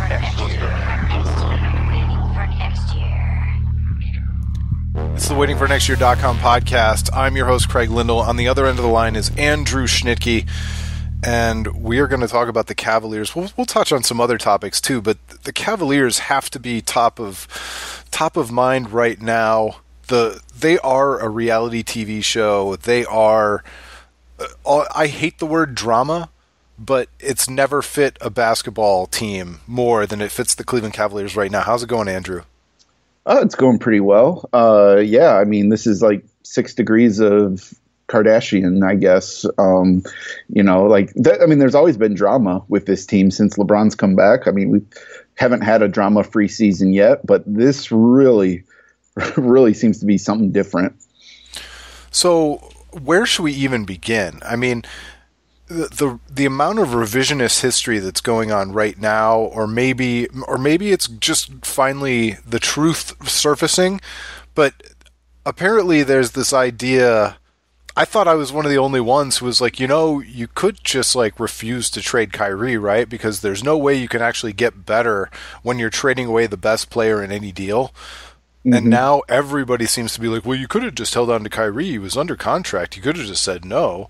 It's the waitingfornextyear.com podcast. I'm your host, Craig Lindell. On the other end of the line is Andrew Schnitke, and we are going to talk about the Cavaliers. We'll touch on some other topics too, but the Cavaliers have to be top of mind right now. They are a reality TV show. They are. I hate the word drama, but it's never fit a basketball team more than it fits the Cleveland Cavaliers right now. How's it going, Andrew? It's going pretty well. Yeah, I mean, this is like 6 degrees of Kardashian, I guess. There's always been drama with this team since LeBron's come back. I mean, we haven't had a drama-free season yet, but this really seems to be something different. So where should we even begin? I mean, the amount of revisionist history that's going on right now, or maybe it's just finally the truth surfacing, but apparently there's this idea. I thought I was one of the only ones who was like, you could just like refuse to trade Kyrie, right? Because there's no way you can actually get better when you're trading away the best player in any deal. Mm-hmm. And now everybody seems to be like, well, you could have just held on to Kyrie. He was under contract. You could have just said no.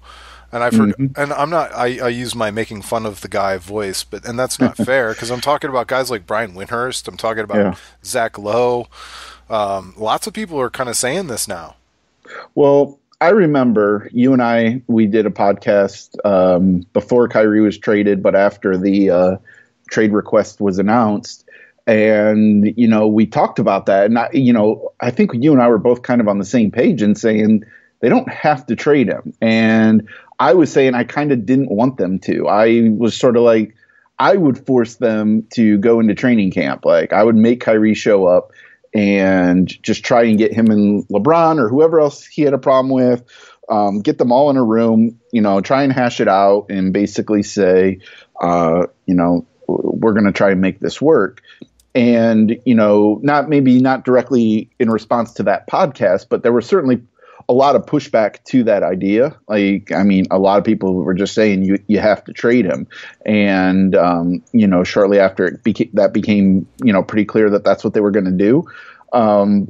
And I've heard, and I'm not. I use my making fun of the guy voice, and that's not fair because I'm talking about guys like Brian Windhurst. I'm talking about Zach Lowe. Lots of people are kind of saying this now. Well, I remember you and we did a podcast before Kyrie was traded, but after the trade request was announced, and we talked about that, and I think you and I were both kind of on the same page in saying they don't have to trade him, and I was saying I kind of didn't want them to. I was sort of like, I would force them to go into training camp. Like I would make Kyrie show up and just try and get him and LeBron or whoever else he had a problem with, get them all in a room, try and hash it out and basically say, we're going to try and make this work. And, not directly in response to that podcast, but there was certainly a lot of pushback to that idea. Like, I mean, a lot of people were just saying you have to trade him. And, shortly after that became, pretty clear that that's what they were going to do. But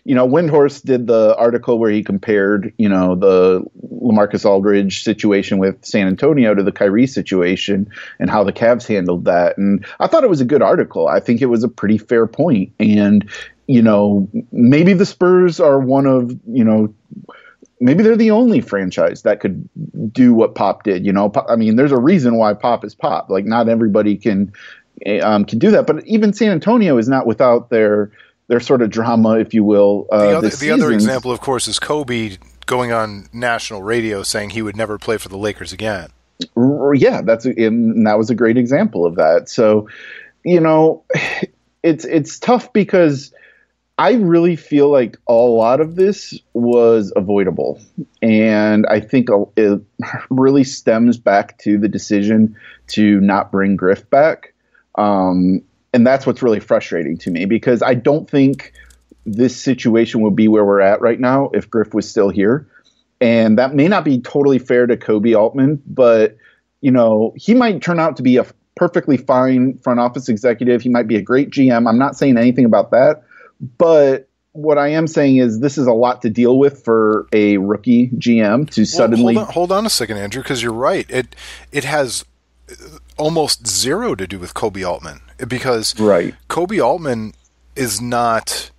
Windhorst did the article where he compared, the LaMarcus Aldridge situation with San Antonio to the Kyrie situation and how the Cavs handled that. And I thought it was a good article. I think it was a pretty fair point. And, maybe the Spurs are one of, maybe they're the only franchise that could do what Pop did. I mean, there's a reason why Pop is Pop. Like not everybody can do that. But even San Antonio is not without their sort of drama, if you will. The other example, of course, is Kobe going on national radio saying he would never play for the Lakers again. Yeah, that was a great example of that. So, it's tough because I really feel like a lot of this was avoidable. And I think it really stems back to the decision to not bring Griff back. And that's what's really frustrating to me because I don't think this situation would be where we're at right now if Griff was still here. And that may not be totally fair to Koby Altman, but, he might turn out to be a perfectly fine front office executive. He might be a great GM. I'm not saying anything about that. But what I am saying is this is a lot to deal with for a rookie GM to suddenly... Hold on a second, Andrew, because you're right. It has almost zero to do with Koby Altman because Koby Altman is not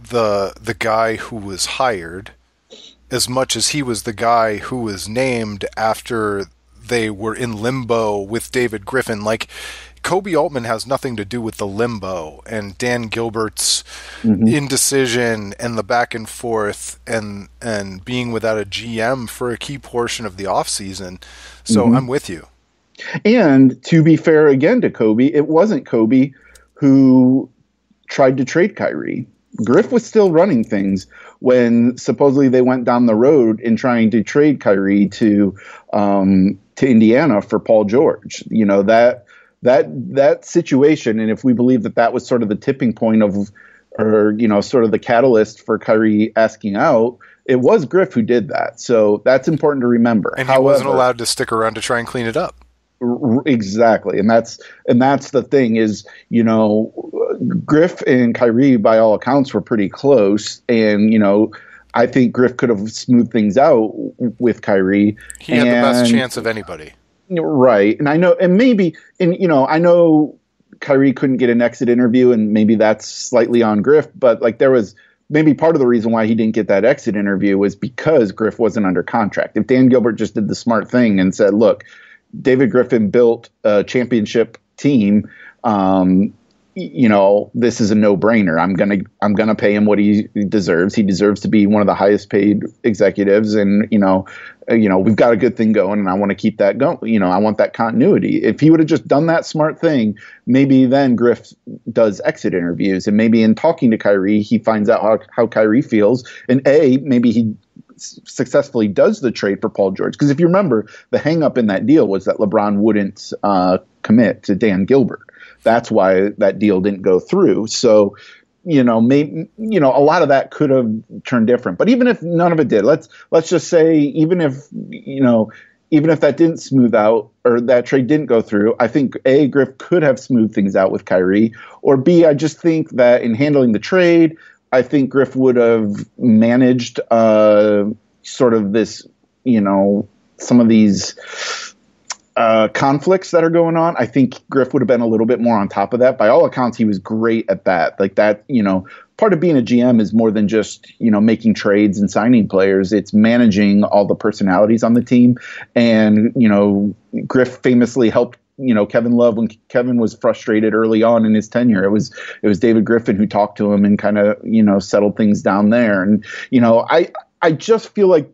the guy who was hired as much as he was the guy who was named after they were in limbo with David Griffin. Like, Koby Altman has nothing to do with the limbo and Dan Gilbert's indecision and the back and forth and being without a GM for a key portion of the offseason. So I'm with you. And to be fair again to Koby, it wasn't Koby who tried to trade Kyrie. Griff was still running things when supposedly they went down the road in trying to trade Kyrie to Indiana for Paul George. That situation, and if we believe that was sort of the tipping point of, or sort of the catalyst for Kyrie asking out, it was Griff who did that. So that's important to remember. And he wasn't allowed to stick around to try and clean it up. Exactly. And that's the thing is, Griff and Kyrie, by all accounts, were pretty close. And, I think Griff could have smoothed things out with Kyrie. He had the best chance of anybody. Right. And I know, I know Kyrie couldn't get an exit interview, and maybe that's slightly on Griff, but like there was maybe part of the reason why he didn't get that exit interview was because Griff wasn't under contract. If Dan Gilbert just did the smart thing and said, look, David Griffin built a championship team, this is a no-brainer. I'm gonna pay him what he deserves. He deserves to be one of the highest paid executives, and we've got a good thing going, and I want to keep that going. I want that continuity. If he would have just done that smart thing, maybe then Griff does exit interviews, and maybe in talking to Kyrie, he finds out how Kyrie feels, and maybe he successfully does the trade for Paul George. Because if you remember, the hang-up in that deal was that LeBron wouldn't commit to Dan Gilbert. That's why that deal didn't go through. So, maybe, a lot of that could have turned different. But even if none of it did, let's just say even if that didn't smooth out or that trade didn't go through, I think A, Griff could have smoothed things out with Kyrie, or B, I just think that in handling the trade, I think Griff would have managed sort of this, some of these conflicts that are going on. I think Griff would have been a little bit more on top of that. By all accounts, he was great at that. Like that, part of being a GM is more than just, making trades and signing players. It's managing all the personalities on the team. And, Griff famously helped Kevin Love when Kevin was frustrated early on in his tenure. It was David Griffin who talked to him and kind of, settled things down there. And, I just feel like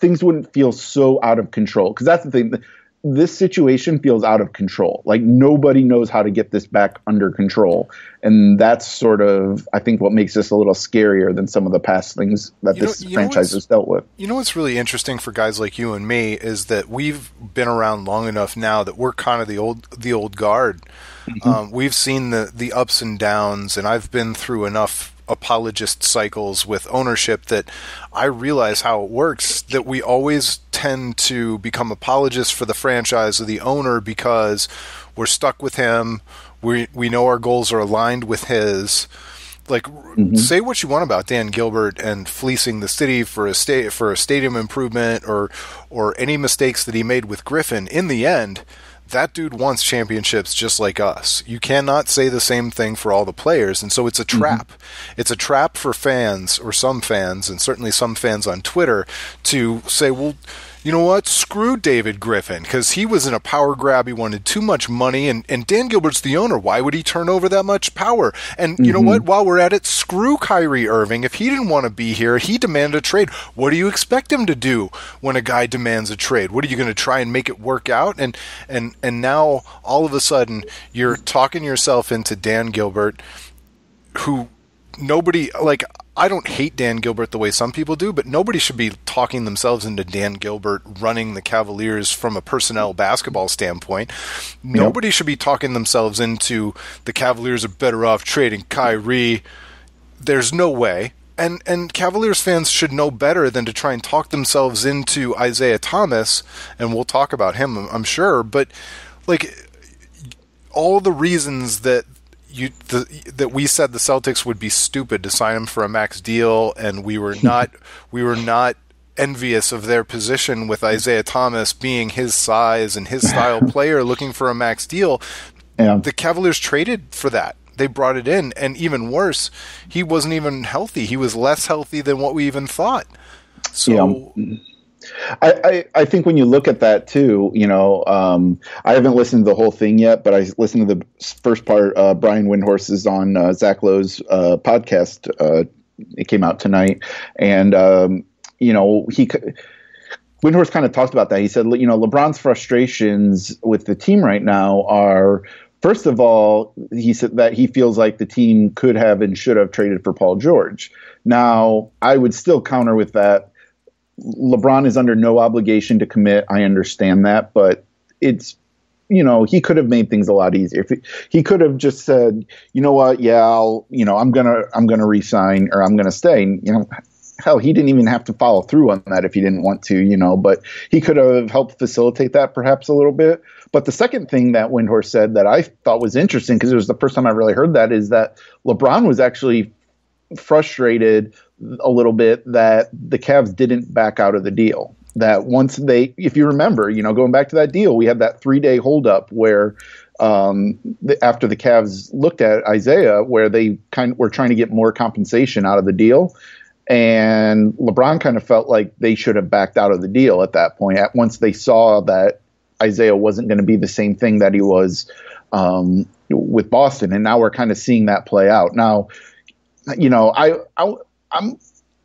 things wouldn't feel so out of control, because that's the thing. This situation feels out of control. Like nobody knows how to get this back under control. And that's sort of, I think, what makes this a little scarier than some of the past things that this franchise has dealt with. What's really interesting for guys like you and me is that we've been around long enough now that we're kind of the old guard. Mm-hmm. We've seen the ups and downs, and I've been through enough apologist cycles with ownership that I realize how it works, that we always tend to become apologists for the franchise or the owner because we're stuck with him. We know our goals are aligned with his. Like, say what you want about Dan Gilbert and fleecing the city for a stadium improvement or any mistakes that he made with Griffin. In the end, that dude wants championships just like us. You cannot say the same thing for all the players, and so it's a trap. Mm-hmm. It's a trap for fans, or some fans, and certainly some fans on Twitter, to say, well, you know what? Screw David Griffin, because he was in a power grab. He wanted too much money, and Dan Gilbert's the owner. Why would he turn over that much power? And you know what? While we're at it, screw Kyrie Irving. If he didn't want to be here, he demanded a trade. What do you expect him to do when a guy demands a trade? What are you going to try and make it work out? And now, all of a sudden, you're talking yourself into Dan Gilbert, who nobody, like, I don't hate Dan Gilbert the way some people do, but nobody should be talking themselves into Dan Gilbert running the Cavaliers from a personnel basketball standpoint. Nobody should be talking themselves into the Cavaliers are better off trading Kyrie. There's no way. And Cavaliers fans should know better than to try and talk themselves into Isaiah Thomas, and we'll talk about him, I'm sure, but like all the reasons that that we said the Celtics would be stupid to sign him for a max deal, and we were not envious of their position with Isaiah Thomas being his size and his style player looking for a max deal. Yeah. The Cavaliers traded for that. They brought it in, and even worse, he wasn't even healthy. He was less healthy than what we even thought. So I think when you look at that too, I haven't listened to the whole thing yet, but I listened to the first part. Brian Windhorse's on Zach Lowe's podcast. It came out tonight, and Windhorse kind of talked about that. He said, LeBron's frustrations with the team right now are, first of all, he said that he feels like the team could have and should have traded for Paul George. Now, I would still counter with that. LeBron is under no obligation to commit. I understand that, but it's, he could have made things a lot easier. If he could have just said, you know what? Yeah, I'm going to resign, or I'm going to stay. And, hell, he didn't even have to follow through on that if he didn't want to, but he could have helped facilitate that perhaps a little bit. But the second thing that Windhorst said that I thought was interesting, because it was the first time I really heard that, is that LeBron was actually frustrated a little bit that the Cavs didn't back out of the deal. That once if you remember, going back to that deal, we had that 3-day holdup where after the Cavs looked at Isaiah, where they kind of were trying to get more compensation out of the deal. And LeBron kind of felt like they should have backed out of the deal at that point. Once they saw that Isaiah wasn't going to be the same thing that he was with Boston. And now we're kind of seeing that play out. Now, I'm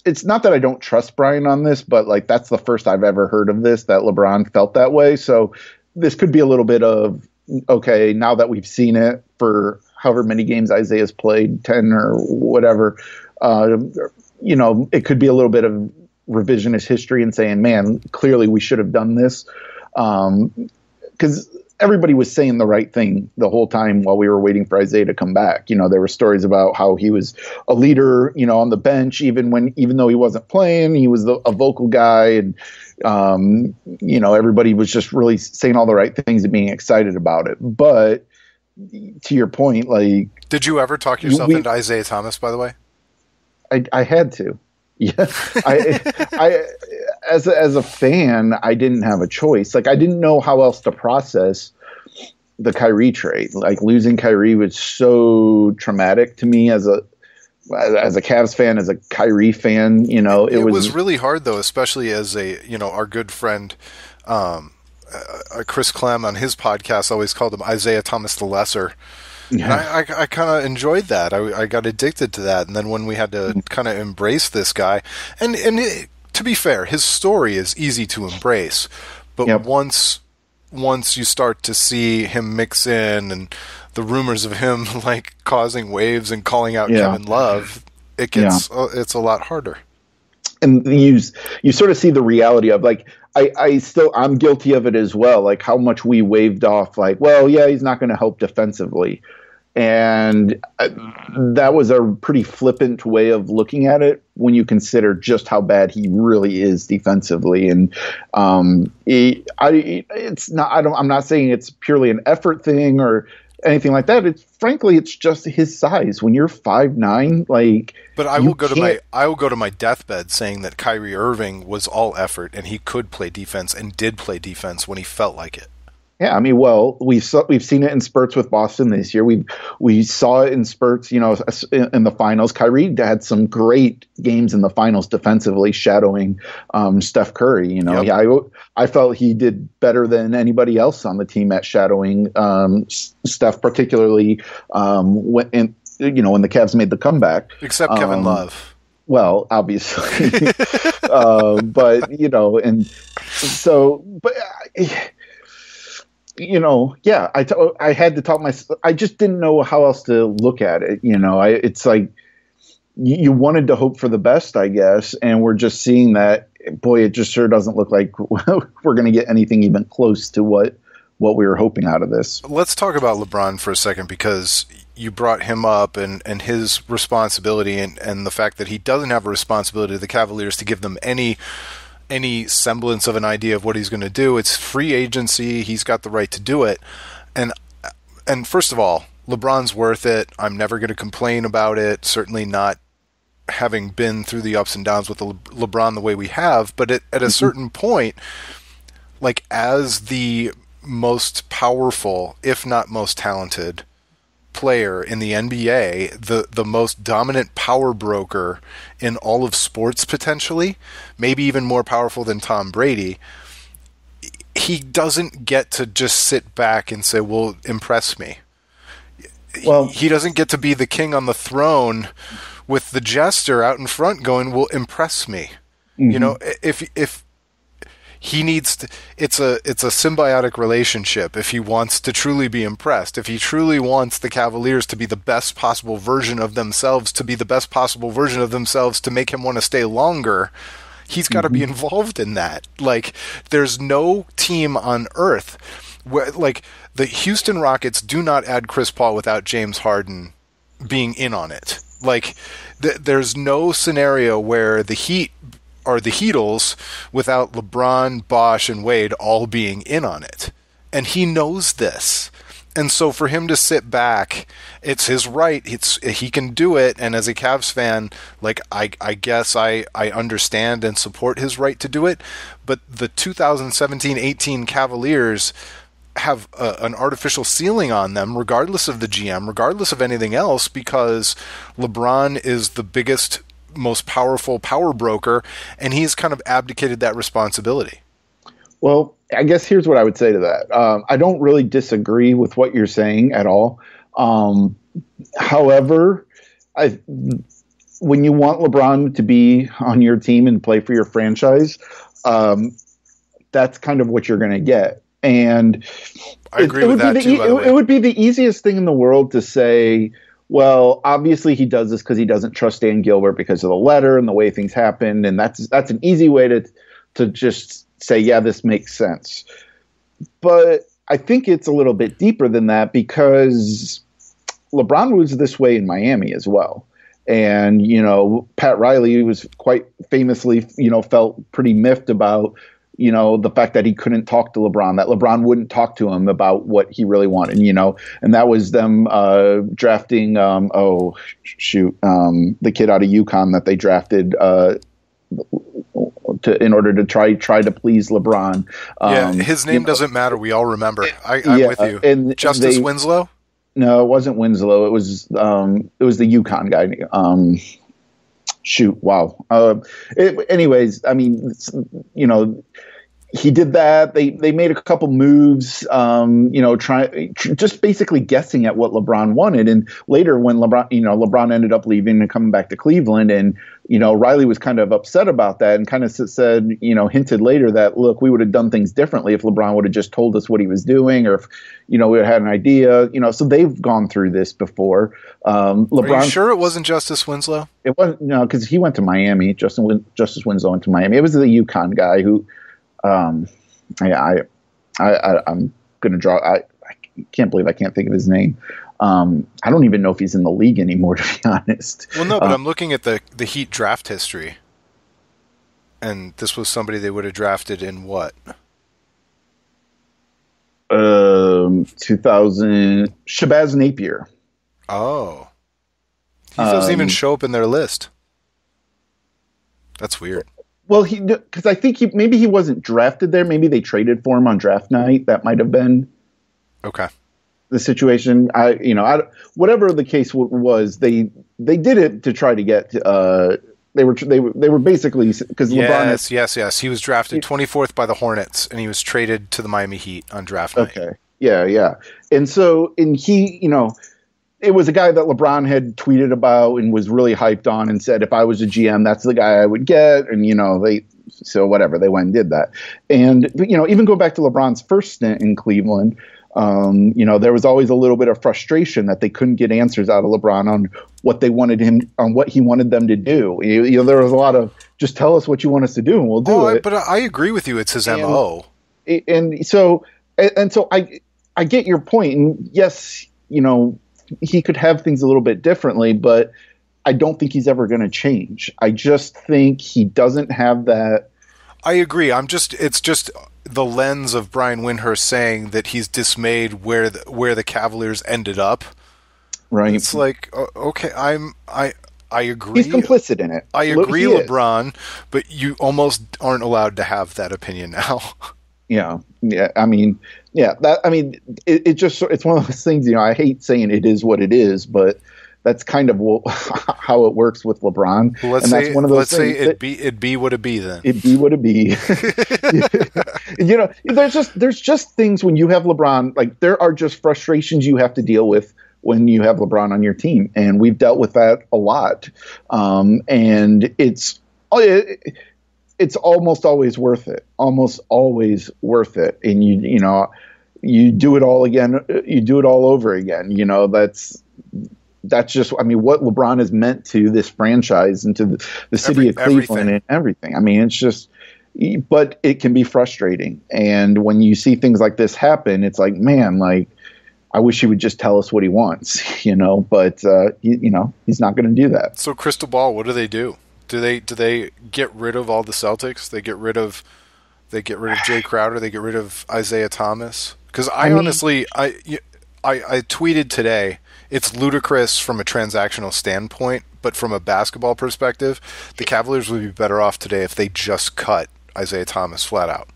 it's not that I don't trust Bryant on this, but like that's the first I've ever heard of this, that LeBron felt that way. So this could be a little bit of, okay, now that we've seen it for however many games Isaiah's played, 10 or whatever, it could be a little bit of revisionist history and saying, man, clearly we should have done this. Because everybody was saying the right thing the whole time while we were waiting for Isaiah to come back. There were stories about how he was a leader, on the bench, even though he wasn't playing, he was a vocal guy. And, everybody was just really saying all the right things and being excited about it. But to your point, like, did you ever talk yourself into Isaiah Thomas, by the way? I had to. Yeah. I as a fan, I didn't have a choice. Like, I didn't know how else to process the Kyrie trade. Like, losing Kyrie was so traumatic to me as a Cavs fan, as a Kyrie fan. It was really hard though, especially as our good friend Chris Clem on his podcast always called him Isaiah Thomas the Lesser. Yeah. And I kind of enjoyed that. I got addicted to that. And then when we had to kind of embrace this guy, to be fair, his story is easy to embrace. But once you start to see him mix in and the rumors of him like causing waves and calling out Kevin Love, it gets it's a lot harder. And you sort of see the reality of, like, I'm guilty of it as well. Like, how much we waved off, like, well, yeah, he's not going to help defensively. And that was a pretty flippant way of looking at it when you consider just how bad he really is defensively. And I'm not saying it's purely an effort thing or anything like that. It's just his size. When you're 5'9", like. But I will go to my deathbed saying that Kyrie Irving was all effort and he could play defense and did play defense when he felt like it. Yeah, I mean, well, we've seen it in spurts with Boston this year. We saw it in spurts, in the finals. Kyrie had some great games in the finals defensively, shadowing Steph Curry. Yep. I felt he did better than anybody else on the team at shadowing Steph, particularly when the Cavs made the comeback. Except Kevin Love. Well, obviously, but and so, but. I had to talk myself. I just didn't know how else to look at it. It's like you wanted to hope for the best, I guess. And we're just seeing that, boy, it just sure doesn't look like we're going to get anything even close to what we were hoping out of this. Let's talk about LeBron for a second, because you brought him up and his responsibility and the fact that he doesn't have a responsibility to the Cavaliers to give them any semblance of an idea of what he's going to do. It's free agency. He's got the right to do it. And first of all, LeBron's worth it. I'm never going to complain about it. Certainly not having been through the ups and downs with LeBron the way we have. But at a certain point, like, as the most powerful, if not most talented player in the NBA, the most dominant power broker in all of sports, potentially, maybe even more powerful than Tom Brady, he doesn't get to just sit back and say, well, impress me. Well, he doesn't get to be the king on the throne with the jester out in front going, well, impress me. Mm-hmm. If he needs to, it's a symbiotic relationship. If he wants to truly be impressed, if he truly wants the Cavaliers to be the best possible version of themselves, to make him want to stay longer, he's got to be involved in that. Like, there's no team on earth where, like, the Houston Rockets do not add Chris Paul without James Harden being in on it. Like, there's no scenario where the Heat are the Heatles without LeBron, Bosh, and Wade all being in on it. And he knows this. And so for him to sit back, it's his right. He can do it. And as a Cavs fan, like, I guess I understand and support his right to do it. But the 2017-18 Cavaliers have an artificial ceiling on them, regardless of the GM, regardless of anything else, because LeBron is the biggest, most powerful power broker, and he's kind of abdicated that responsibility. Well, I guess here's what I would say to that. I don't really disagree with what you're saying at all. However, when you want LeBron to be on your team and play for your franchise, that's kind of what you're going to get. And I agree with that too, by the way. It would be the easiest thing in the world to say, well, obviously he does this because he doesn't trust Dan Gilbert because of the letter and the way things happened. And that's an easy way to just say, yeah, this makes sense. But I think it's a little bit deeper than that, because LeBron was this way in Miami as well. And, Pat Riley was quite famously, felt pretty miffed about, the fact that he couldn't talk to LeBron, that LeBron wouldn't talk to him about what he really wanted, and that was them drafting, the kid out of UConn that they drafted in order to try to please LeBron. His name doesn't matter. We all remember. I'm with you. And Justice Winslow? No, it wasn't Winslow. It was the UConn guy. Wow. Anyways, I mean, he did that. They made a couple moves, just basically guessing at what LeBron wanted. And later, when LeBron ended up leaving and coming back to Cleveland, and Riley was kind of upset about that, and kind of said, hinted later that, look, we would have done things differently if LeBron would have just told us what he was doing, or if we would have had an idea. So they've gone through this before. LeBron, are you sure it wasn't Justice Winslow? It wasn't, because he went to Miami. Justice Winslow went to Miami. It was the UConn guy who. I'm going to draw. I can't believe I can't think of his name. I don't even know if he's in the league anymore, to be honest. Well, no, but I'm looking at the Heat draft history, and this was somebody they would have drafted in what? 2000 Shabazz Napier. Oh, he doesn't even show up in their list. That's weird. Well, because I think maybe he wasn't drafted there. Maybe they traded for him on draft night. That might have been the situation. Whatever the case was, they did it to try to get. They were basically because LeBron. Yes. He was drafted 24th by the Hornets, and he was traded to the Miami Heat on draft night. Okay. Yeah. And he, it was a guy that LeBron had tweeted about and was really hyped on, and said, if I was a GM, that's the guy I would get. And, they went and did that. And, even go back to LeBron's first stint in Cleveland, there was always a little bit of frustration that they couldn't get answers out of LeBron on what he wanted them to do. There was a lot of, just tell us what you want us to do and we'll do it. But I agree with you. It's his MO. And so I get your point. And yes, he could have things a little bit differently, but I don't think he's ever going to change. I just think he doesn't have that. I agree. It's just the lens of Brian Windhorst saying that he's dismayed where the Cavaliers ended up. Right. It's like, okay, I agree. He's complicit in it. I agree, LeBron, but you almost aren't allowed to have that opinion now. Yeah. I mean, it's one of those things, I hate saying it is what it is, but that's kind of how it works with LeBron. Well, let's say it'd be what it be then. It'd be what it be. There's just things when you have LeBron, like there are just frustrations you have to deal with when you have LeBron on your team. And we've dealt with that a lot. And it's almost always worth it. Almost always worth it. And you do it all again. You do it all over again. That's just, what LeBron has meant to this franchise and to the city of Cleveland and everything. It's just, but it can be frustrating. And when you see things like this happen, it's like, man, I wish he would just tell us what he wants, but he's not going to do that. So crystal ball, what do they do? Do they get rid of all the Celtics? They get rid of Jay Crowder. They get rid of Isaiah Thomas. Because I tweeted today, it's ludicrous from a transactional standpoint, but from a basketball perspective, the Cavaliers would be better off today if they just cut Isaiah Thomas flat out.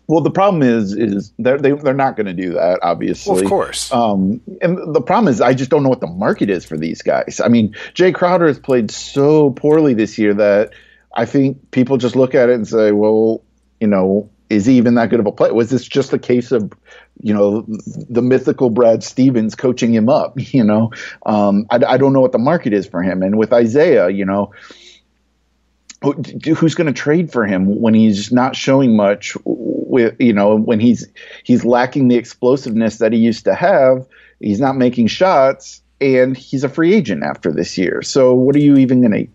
Well, the problem is they're not going to do that, obviously. Well, of course. And the problem is I just don't know what the market is for these guys. I mean, Jay Crowder has played so poorly this year that I think people just look at it and say, well, is he even that good of a player? Was this just a case of, the mythical Brad Stevens coaching him up? I don't know what the market is for him. And with Isaiah, who's going to trade for him when he's not showing much? When he's lacking the explosiveness that he used to have, he's not making shots, and he's a free agent after this year. So what are you even going to?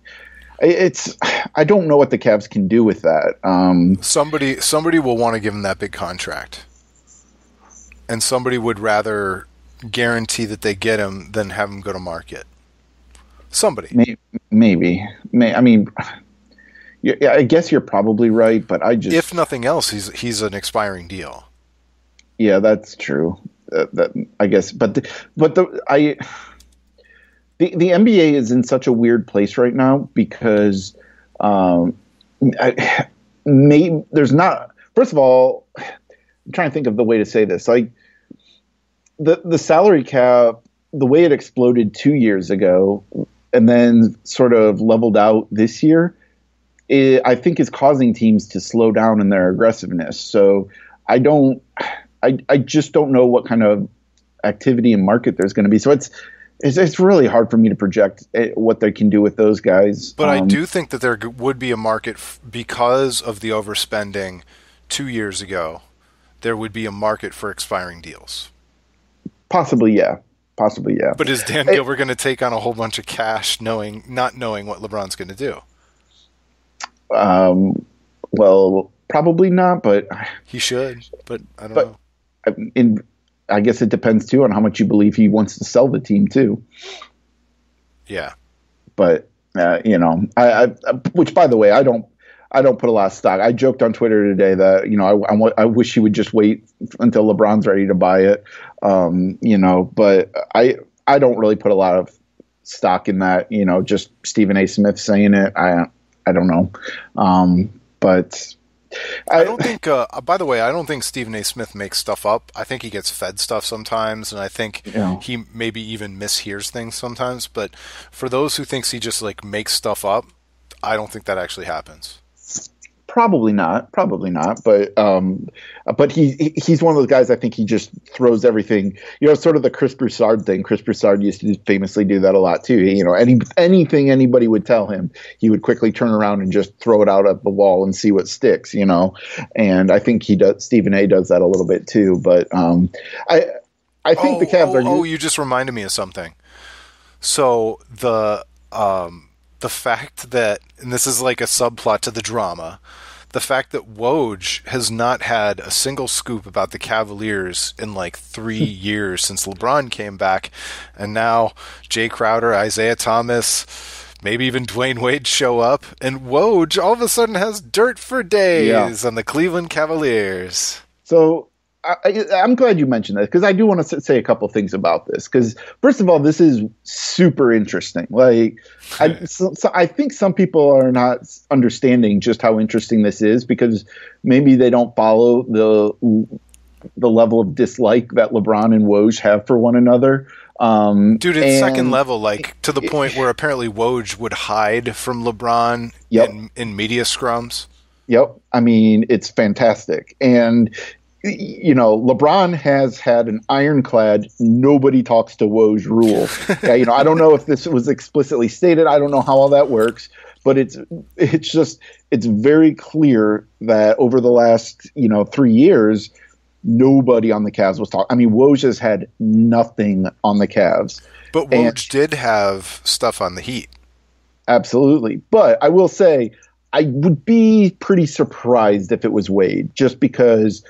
I don't know what the Cavs can do with that. Somebody will want to give him that big contract, and somebody would rather guarantee that they get him than have him go to market. Somebody, maybe. I mean, yeah, I guess you're probably right, but if nothing else, he's an expiring deal. Yeah, that's true. I guess, but the NBA is in such a weird place right now because there's not. First of all, I'm trying to think of the way to say this. Like the salary cap, the way it exploded 2 years ago, and then sort of leveled out this year, I think is causing teams to slow down in their aggressiveness. So I just don't know what kind of activity and market there's going to be. So it's really hard for me to project what they can do with those guys. But I do think that there would be a market because of the overspending 2 years ago. There would be a market for expiring deals. Possibly, yeah. But is Dan Gilbert going to take on a whole bunch of cash, not knowing what LeBron's going to do? Well, probably not, but he should. But I don't know. I guess it depends too on how much you believe he wants to sell the team too. Yeah, but which by the way, I don't put a lot of stock. I joked on Twitter today that I wish he would just wait until LeBron's ready to buy it. But I don't really put a lot of stock in that. Just Stephen A. Smith saying it. I don't know, but. I don't think. By the way, I don't think Stephen A. Smith makes stuff up. I think he gets fed stuff sometimes, and I think he maybe even mishears things sometimes. But for those who thinks he just makes stuff up, I don't think that actually happens. Probably not. But he's one of those guys. I think he just throws everything. Sort of the Chris Broussard thing. Chris Broussard used to famously do that a lot too. Anything anybody would tell him, he would quickly turn around and just throw it out at the wall and see what sticks. And I think he does. Stephen A. does that a little bit too. But I think the Cavs are. Oh, you just reminded me of something. So the fact that, and this is like a subplot to the drama, the fact that Woj has not had a single scoop about the Cavaliers in 3 years since LeBron came back, and now Jay Crowder, Isaiah Thomas, maybe even Dwayne Wade show up, and Woj all of a sudden has dirt for days on the Cleveland Cavaliers. So I'm glad you mentioned that, because I do want to say a couple things about this. Because first of all, this is super interesting. I think some people are not understanding just how interesting this is, because maybe they don't follow the level of dislike that LeBron and Woj have for one another. Dude, it's second level, to the point where apparently Woj would hide from LeBron in media scrums. Yep. I mean, it's fantastic. And LeBron has had an ironclad nobody talks to Woj rule. I don't know if this was explicitly stated. I don't know how all that works, but it's very clear that over the last 3 years, nobody on the Cavs was talking. I mean, Woj has had nothing on the Cavs. But Woj did have stuff on the Heat. Absolutely. But I will say, I would be pretty surprised if it was Wade, just because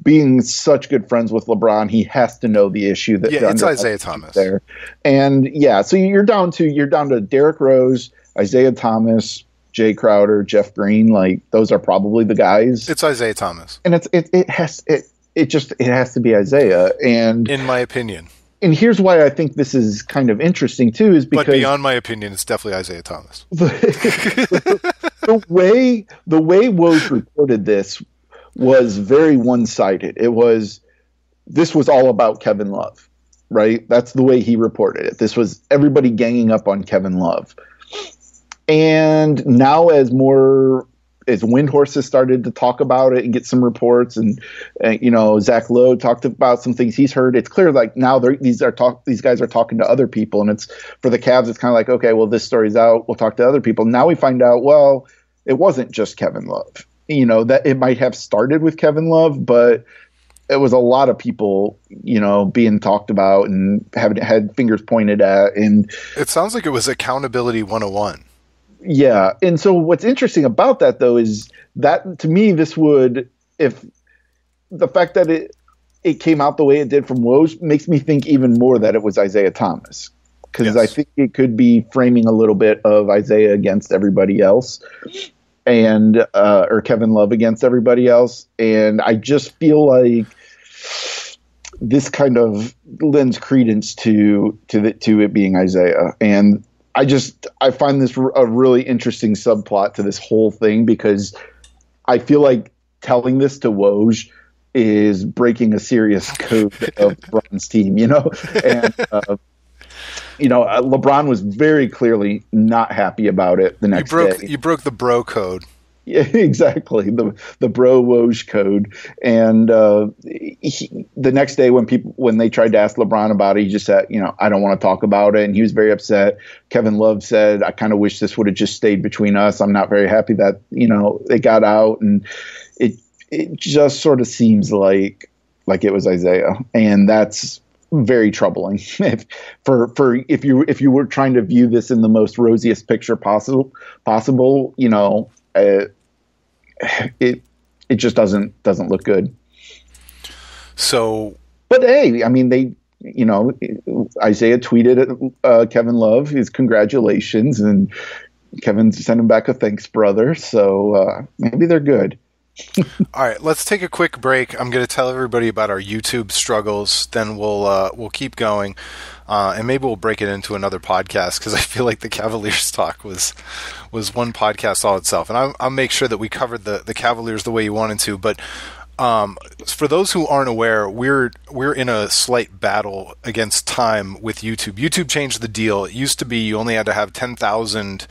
being such good friends with LeBron, he has to know the issue that it's Isaiah Thomas there. And so you're down to Derrick Rose, Isaiah Thomas, Jay Crowder, Jeff Green. Like, those are probably the guys. It's Isaiah Thomas, and it has to be Isaiah. And in my opinion, and here's why I think this is kind of interesting too, is because, but beyond my opinion, it's definitely Isaiah Thomas. The way Woj reported this was very one-sided. This was all about Kevin Love, right? That's the way he reported it. This was everybody ganging up on Kevin Love. And now as Windhorse has started to talk about it and get some reports, and Zach Lowe talked about some things he's heard, it's clear like now these guys are talking to other people, and it's for the Cavs, it's kind of like, okay, well, this story's out, we'll talk to other people. Now we find out, well, it wasn't just Kevin Love. That it might have started with Kevin Love, but it was a lot of people, being talked about and had fingers pointed at. And it sounds like it was accountability 101. Yeah. And so what's interesting about that, though, is that to me, if the fact that it came out the way it did from Woj makes me think even more that it was Isaiah Thomas. Because I think it could be framing a little bit of Isaiah against everybody else, and or Kevin Love against everybody else. And I just feel like this kind of lends credence to it being Isaiah. And I find this a really interesting subplot to this whole thing, because I feel like telling this to Woj is breaking a serious code of LeBron's team, and LeBron was very clearly not happy about it the next day. You broke the bro code. Yeah, exactly. The bro Woj code. And the next day when they tried to ask LeBron about it, he just said, I don't want to talk about it. And he was very upset. Kevin Love said, I kind of wish this would have just stayed between us. I'm not very happy that, it got out. And it just sort of seems like it was Isaiah. And that's very troubling. If you were trying to view this in the most rosiest picture possible, it just doesn't look good. So, but hey, I mean, Isaiah tweeted at Kevin Love his congratulations, and Kevin sent him back a thanks, brother. So maybe they're good. All right, let's take a quick break. I'm going to tell everybody about our YouTube struggles. Then we'll keep going, and maybe we'll break it into another podcast, because I feel like the Cavaliers talk was one podcast all itself. And I'll make sure that we covered the Cavaliers the way you wanted to. But for those who aren't aware, we're in a slight battle against time with YouTube. YouTube changed the deal. It used to be you only had to have 10,000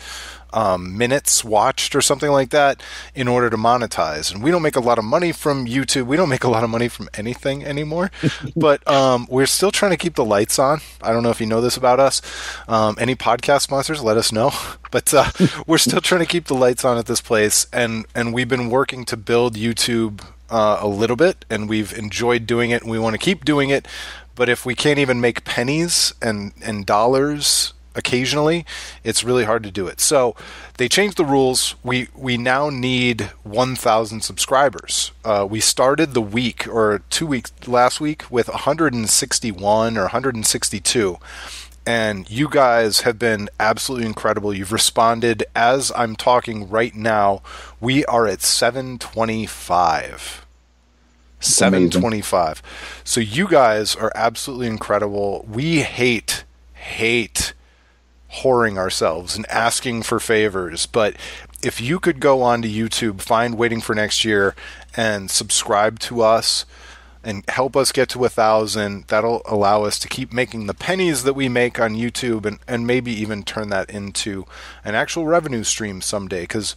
minutes watched or something like that in order to monetize. And we don't make a lot of money from YouTube. We don't make a lot of money from anything anymore. But we're still trying to keep the lights on. I don't know if you know this about us. Any podcast sponsors, let us know. But we're still trying to keep the lights on at this place. And we've been working to build YouTube a little bit, and we've enjoyed doing it, and we want to keep doing it. But if we can't even make pennies and dollars occasionally, it's really hard to do it. So they changed the rules. We now need 1,000 subscribers. We started the week or 2 weeks last week with 161 or 162. And you guys have been absolutely incredible. You've responded. As I'm talking right now, we are at 725. 725. So you guys are absolutely incredible. We hate whoring ourselves and asking for favors. But if you could go on to YouTube, find Waiting for Next Year, and subscribe to us and help us get to 1,000, that'll allow us to keep making the pennies that we make on YouTube, and maybe even turn that into an actual revenue stream someday. Because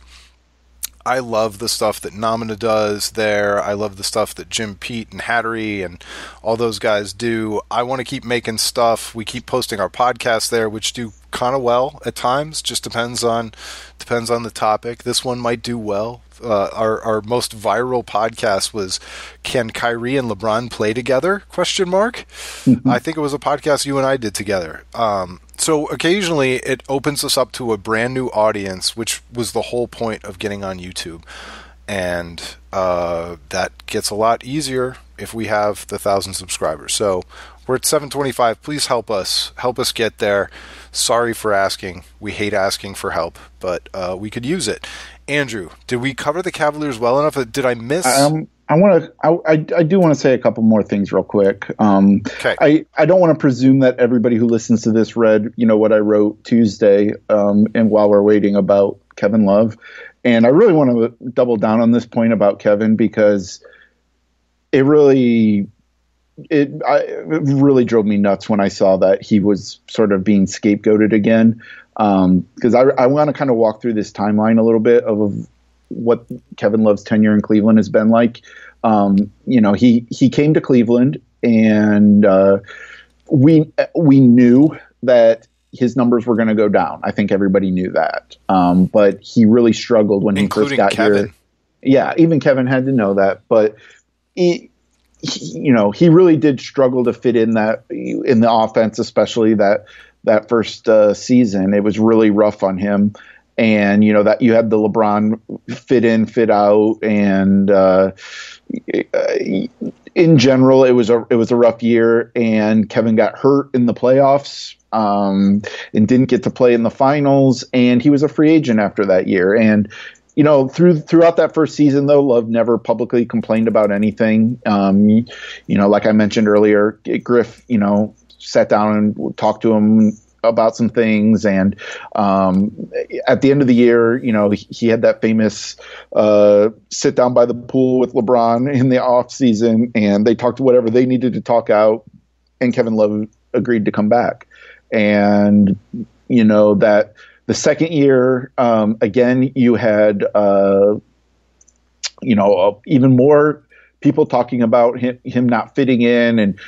I love the stuff that Namina does there. I love the stuff that Jim, Pete, and Hattery and all those guys do. I want to keep making stuff. We keep posting our podcasts there, which do kind of well at times. Just depends on the topic. This one might do well. Our most viral podcast was "Can Kyrie and LeBron play together?" ? I think it was a podcast you and I did together. So occasionally it opens us up to a brand new audience, which was the whole point of getting on YouTube. and that gets a lot easier if we have the 1,000 subscribers. So we're at 725. Please help us get there. Sorry for asking. We hate asking for help, but we could use it. Andrew, did we cover the Cavaliers well enough? Did I miss? I do want to say a couple more things real quick. Okay. I don't want to presume that everybody who listens to this read, what I wrote Tuesday, and while we're waiting about Kevin Love. And I really want to double down on this point about Kevin, because it really drove me nuts when I saw that he was sort of being scapegoated again. Because I want to kind of walk through this timeline a little bit of what Kevin Love's tenure in Cleveland has been like. He came to Cleveland, and we knew that his numbers were going to go down. I think everybody knew that. But he really struggled when he first got Kevin. here. Yeah, even Kevin had to know that. But he really did struggle to fit in the offense, especially that first season. It was really rough on him. And, that you had the LeBron fit in, fit out. And in general, it was a rough year. And Kevin got hurt in the playoffs and didn't get to play in the finals. And he was a free agent after that year. And, throughout that first season, though, Love never publicly complained about anything. Like I mentioned earlier, Griff, sat down and talked to him about some things. And at the end of the year, he had that famous sit down by the pool with LeBron in the off season, and they talked whatever they needed to talk out, and Kevin Love agreed to come back. And that the second year, again, you had even more people talking about him not fitting in, and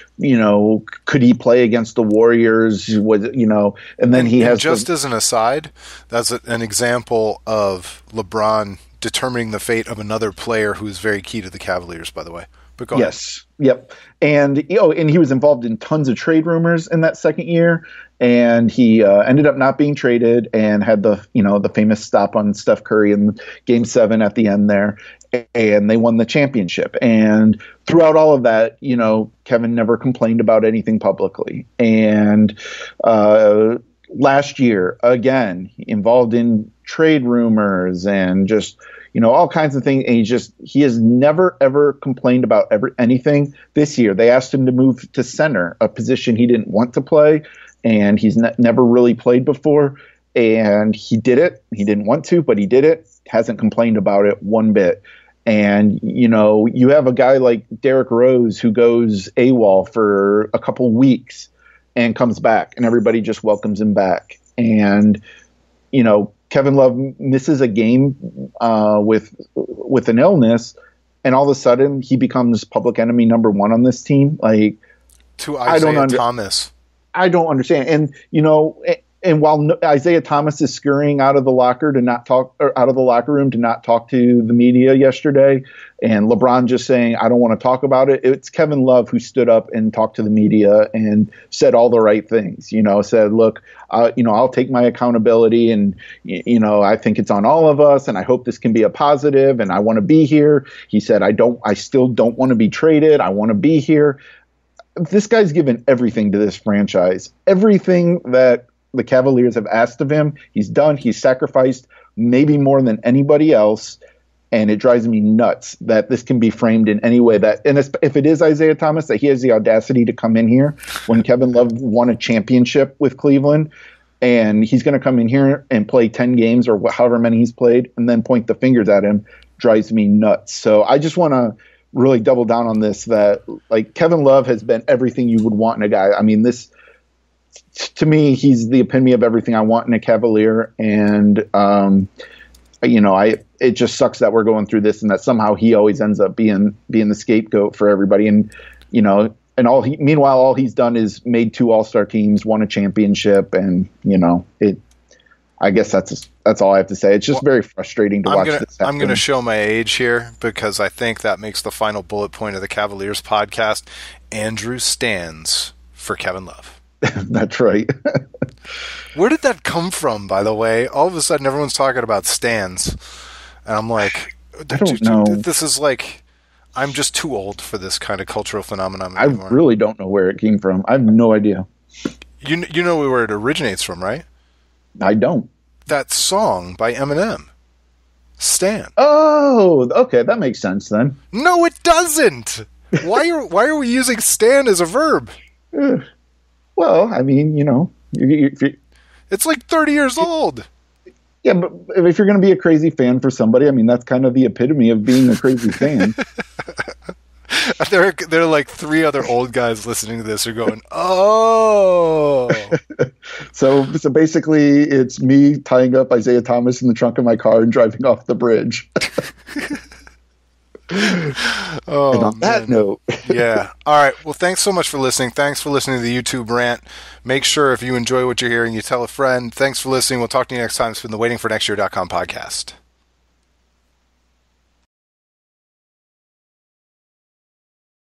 could he play against the Warriors? And then he has as an aside, that's an example of LeBron determining the fate of another player who is very key to the Cavaliers, by the way. But go ahead. Yep. And and he was involved in tons of trade rumors in that second year, and he ended up not being traded and had the famous stop on Steph Curry in Game 7 at the end there. And they won the championship. And throughout all of that, Kevin never complained about anything publicly. And last year, again, involved in trade rumors and just, all kinds of things. And he has never, ever complained about anything. This year, they asked him to move to center, a position he didn't want to play. And he's never really played before. And he did it. He didn't want to, but he did it. Hasn't complained about it one bit. And, you have a guy like Derrick Rose who goes AWOL for a couple weeks and comes back, and everybody just welcomes him back. And, Kevin Love misses a game with an illness, and all of a sudden he becomes public enemy number one on this team. Like, to Isaiah Thomas. I don't understand. And, and while Isaiah Thomas is scurrying out of the locker room to not talk to the media yesterday, and LeBron just saying, I don't want to talk about it, it's Kevin Love who stood up and talked to the media and said all the right things, said, look, I'll take my accountability, and, I think it's on all of us, and I hope this can be a positive, and I want to be here. He said, I still don't want to be traded. I want to be here. This guy's given everything to this franchise, everything that the Cavaliers have asked of him. He's done. He's sacrificed maybe more than anybody else. And it drives me nuts that this can be framed in any way and if it is Isaiah Thomas, that he has the audacity to come in here when Kevin Love won a championship with Cleveland, and he's going to come in here and play 10 games or however many he's played and then point the fingers at him, drives me nuts. So I just want to really double down on this, that like Kevin Love has been everything you would want in a guy. I mean, to me, he's the epitome of everything I want in a Cavalier. And, it just sucks that we're going through this, and that somehow he always ends up being the scapegoat for everybody. And, meanwhile, all he's done is made 2 All-Star teams, won a championship. And, I guess that's all I have to say. It's just very frustrating to watch this happen. I'm going to show my age here, because I think that makes the final bullet point of the Cavaliers podcast. Andrew stands for Kevin Love. That's right. Where did that come from, by the way? All of a sudden, everyone's talking about stands. And I'm like, I don't know. This is like, I'm just too old for this kind of cultural phenomenon anymore. I really don't know where it came from. I have no idea. You know where it originates from, right? I don't. That song by Eminem, Stan. Oh, okay, that makes sense then. No, it doesn't. Why are we using Stan as a verb? Well, I mean, it's like 30 years old. Yeah, but if you're going to be a crazy fan for somebody, I mean, that's kind of the epitome of being a crazy fan. There are like 3 other old guys listening to this who are going, oh. So basically, it's me tying up Isaiah Thomas in the trunk of my car and driving off the bridge. Oh, and on that note. Yeah. All right. Well, thanks so much for listening. Thanks for listening to the YouTube rant. Make sure if you enjoy what you're hearing, you tell a friend. Thanks for listening. We'll talk to you next time. It's been the waitingfornextyear.com podcast.